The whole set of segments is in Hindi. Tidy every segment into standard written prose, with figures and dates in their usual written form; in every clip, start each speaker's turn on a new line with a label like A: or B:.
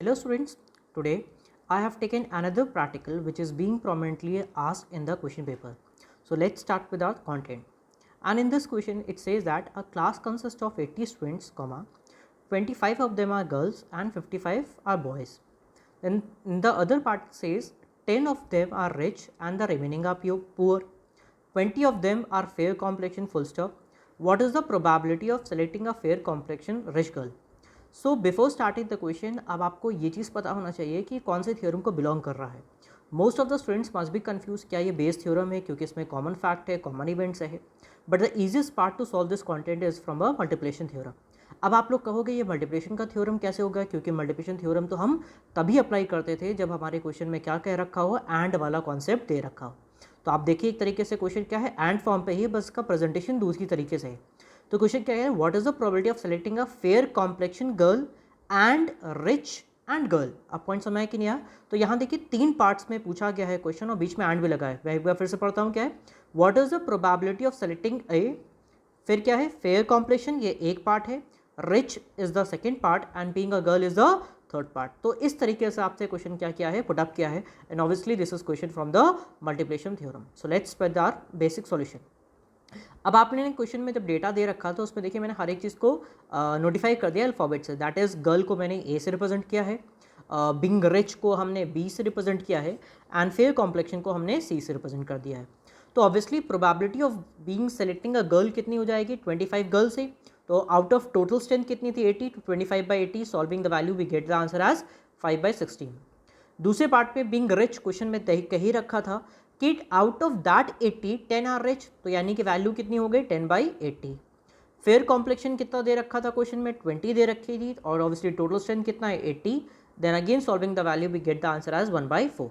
A: Hello students, today I have taken another practical which is being prominently asked in the question paper. So let's start with our content. And in this question it says that a class consists of 80 students, 25 of them are girls and 55 are boys. Then in the other part it says 10 of them are rich and the remaining are poor. 20 of them are fair complexion full stop. What is the probability of selecting a fair complexion rich girl? So before starting the question अब आपको ये चीज़ पता होना चाहिए कि कौन से थ्योरम को बिलोंग कर रहा है. Most of the students must be confuse, क्या ये बेस थ्योरम है क्योंकि इसमें कॉमन फैक्ट है, कॉमन इवेंट्स है. But the easiest part two solve this content is from a multiplication theorem. अब आप लोग कहोगे ये मल्टीप्लिकेशन का थ्योरम कैसे होगा, क्योंकि मल्टीप्लिकेशन थ्योरम तो हम तभी अप्लाई करते थे जब हमारे क्वेश्चन में क्या कह रखा हो, एंड वाला कॉन्सेप्ट दे रखा हो. तो आप देखिए एक तरीके से क्वेश्चन क्या है, एंड फॉर्म पे ही, बस इसका प्रेजेंटेशन दूसरी तरीके से है. तो क्वेश्चन क्या है, what is the probability of selecting a fair complexion girl and rich and girl. अब पॉइंट समझ कि नहीं आया. तो यहाँ देखिए 3 पार्ट्स में पूछा गया है क्वेश्चन और बीच में एंड भी लगा है. मैं एक बार फिर से पढ़ता हूँ क्या है, what is the probability of selecting A, फिर क्या है फेयर कॉम्प्लेक्शन, ये एक पार्ट है, rich is the second part and being a girl is the third part. तो इस तरीके से आपसे क्वेश्चन क्या किया है, पुटअप किया है. And obviously this is question from the multiplication theorem. So let's start our basic solution. अब आपने क्वेश्चन में जब डेटा दे रखा तो उसमें देखिए मैंने हर एक चीज़ को नोटिफाई कर दिया अल्फ़ाबेट से. दैट इज़ गर्ल को मैंने ए से रिप्रेजेंट किया है, बिंग रिच को हमने बी से रिप्रेजेंट किया है, एंड फेयर कॉम्प्लेक्शन को हमने सी से रिप्रेजेंट कर दिया है. तो obviously probability of being selecting a girl कितनी हो जाएगी, 25 गर्ल से. तो आउट ऑफ टोटल स्ट्रेंथ कितनी थी 80, तो 25/80 solving the value we get the answer as 5/16. दूसरे पार्ट पे बिंग रिच क्वेश्चन में कह ही रखा था कि out of that 80 10 are rich, तो यानी कि वैल्यू कितनी हो गई 10/80. फेयर कॉम्प्लेक्शन कितना दे रखा था क्वेश्चन में, 20 दे रखी थी, और ऑब्वियसली टोटल स्ट्रेंथ कितना है 80. Then again solving the value we get the answer as 1/4.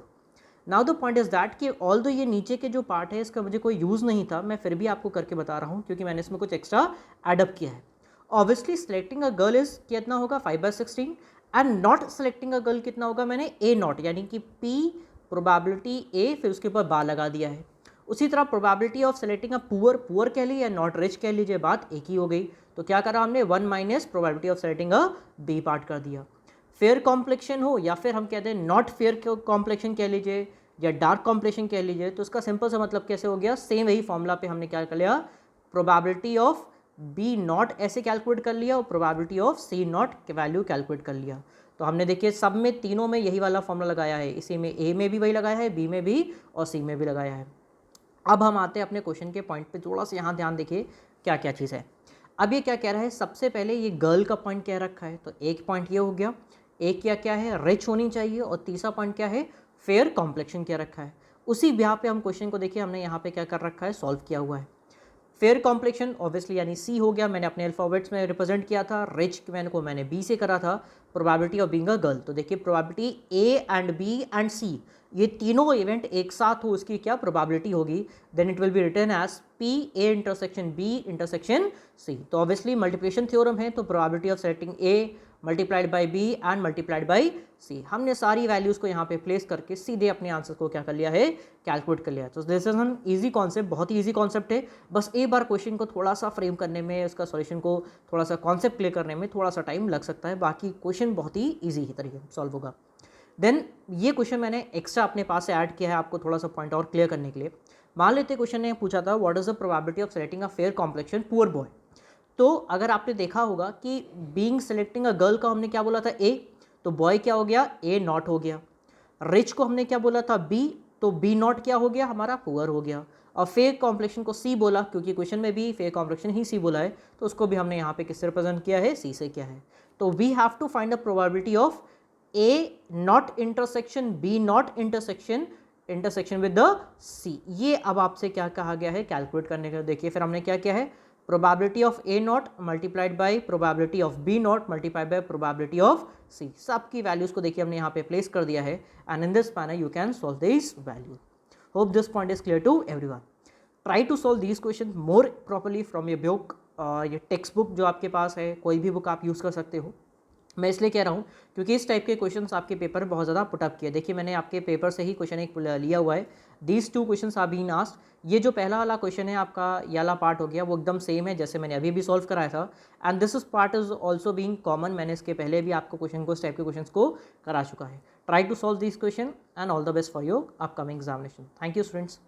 A: Now the point is that कि ऑल दो ये नीचे के जो पार्ट है इसका मुझे कोई यूज़ नहीं था, मैं फिर भी आपको करके बता रहा हूँ क्योंकि मैंने इसमें कुछ एक्स्ट्रा एडअप किया है. Obviously selecting a girl is कितना होगा 5/16 and not selecting a girl कितना होगा, मैंने ए नॉट यानी कि पी प्रोबेबिलिटी ए फिर उसके ऊपर बा लगा दिया है. उसी तरह probability of selecting a poor कह लीजिए या नॉट रिच कह लीजिए, बात एक ही हो गई. तो क्या करा हमने 1 minus probability of selecting a B part कर दिया. फेयर कॉम्प्लेक्शन हो या फिर हम कहते हैं नॉट फेयर कॉम्प्लेक्शन कह लीजिए या डार्क कॉम्प्लेक्शन कह लीजिए, तो उसका सिंपल सा मतलब कैसे हो गया, सेम वही फॉर्मूला पे हमने क्या कर लिया, प्रोबेबिलिटी ऑफ बी नॉट ऐसे कैलकुलेट कर लिया और प्रोबेबिलिटी ऑफ सी नॉट की वैल्यू कैलकुलेट कर लिया. तो हमने देखिए सब में तीनों में यही वाला फॉर्मूला लगाया है, इसी में ए में भी वही लगाया है, बी में भी और सी में भी लगाया है. अब हम आते हैं अपने क्वेश्चन के पॉइंट पे, थोड़ा सा यहाँ ध्यान देखिए क्या क्या चीज़ है. अब ये क्या कह रहा है, सबसे पहले ये गर्ल का पॉइंट कह रखा है, तो एक पॉइंट ये हो गया. एक क्या है, रिच होनी चाहिए, और तीसरा पॉइंट क्या है, फेयर कॉम्प्लेक्शन क्या रखा है. उसी ब्याह पे हम क्वेश्चन को देखिए हमने यहाँ पे क्या कर रखा है, सॉल्व किया हुआ है. फेयर कॉम्प्लेक्शन ऑब्वियसली यानी सी हो गया, मैंने अपने अल्फाबेट्स में रिप्रेजेंट किया था. रिच मैंने बी से करा था. Probability of being a girl, तो देखिए probability A and B and C ये तीनों इवेंट एक साथ हो, उसकी क्या प्रोबेबिलिटी होगी, then it will be written as P A intersection B intersection C. तो ऑब्वियसली मल्टीप्लिकेशन थ्योरम है, तो probability of selecting A multiplied by B and multiplied by C. हमने सारी वैल्यूज़ को यहाँ पे प्लेस करके सीधे अपने आंसर को क्या कर लिया है, कैलकुलेट कर लिया. तो this is an easy concept, बहुत ही ईजी कॉन्सेप्ट है. बस एक बार क्वेश्चन को थोड़ा सा फ्रेम करने में, उसका सॉल्यूशन को थोड़ा सा कॉन्सेप्ट क्लियर करने में थोड़ा सा टाइम लग सकता है, बाकी क्वेश्चन बहुत ही ईजी ही तरीके से सॉल्व होगा. देन ये क्वेश्चन मैंने एक्स्ट्रा अपने पास से ऐड किया है आपको थोड़ा सा पॉइंट और क्लियर करने के लिए. मान लेते क्वेश्चन ने पूछा था what is the probability of selecting a fair complexion poor boy. तो अगर आपने देखा होगा कि बीइंग सेलेक्टिंग अ गर्ल का हमने क्या बोला था ए, तो बॉय क्या हो गया, ए नॉट हो गया. रिच को हमने क्या बोला था बी, तो बी नॉट क्या हो गया हमारा, पुअर हो गया. और फेयर कॉम्प्लेक्शन को सी बोला क्योंकि क्वेश्चन में भी फेयर कॉम्प्लेक्शन ही सी बोला है, तो उसको भी हमने यहाँ पे किससे रिप्रेजेंट किया है, सी से किया है. तो we have to find the probability of A not intersection B not intersection with the C. ये अब आपसे क्या कहा गया है, कैलकुलेट करने का. देखिए फिर हमने क्या किया है, probability of A not multiplied by probability of B not multiplied by probability of C. सबकी वैल्यूज को देखिए हमने यहाँ पे प्लेस कर दिया है, and in this manner you can solve this value. Hope this point is clear to everyone. Try to solve this question more properly from your book, ये टेक्स्ट बुक जो आपके पास है, कोई भी बुक आप यूज़ कर सकते हो. मैं इसलिए कह रहा हूँ क्योंकि इस टाइप के क्वेश्चंस आपके पेपर में बहुत ज़्यादा पुटअप किए। देखिए मैंने आपके पेपर से ही क्वेश्चन एक लिया हुआ है। These two questions are been asked. ये जो पहला वाला क्वेश्चन है आपका ये वाला पार्ट हो गया वो एकदम सेम है जैसे मैंने अभी भी सॉल्व कराया था। And this is part is also being common. मैंने इसके पहले भी आपको क्वेश्चन को इस टाइप के क्वेश्चन को करा चुका है। Try to solve this question and all the best for your upcoming examination. Thank you students.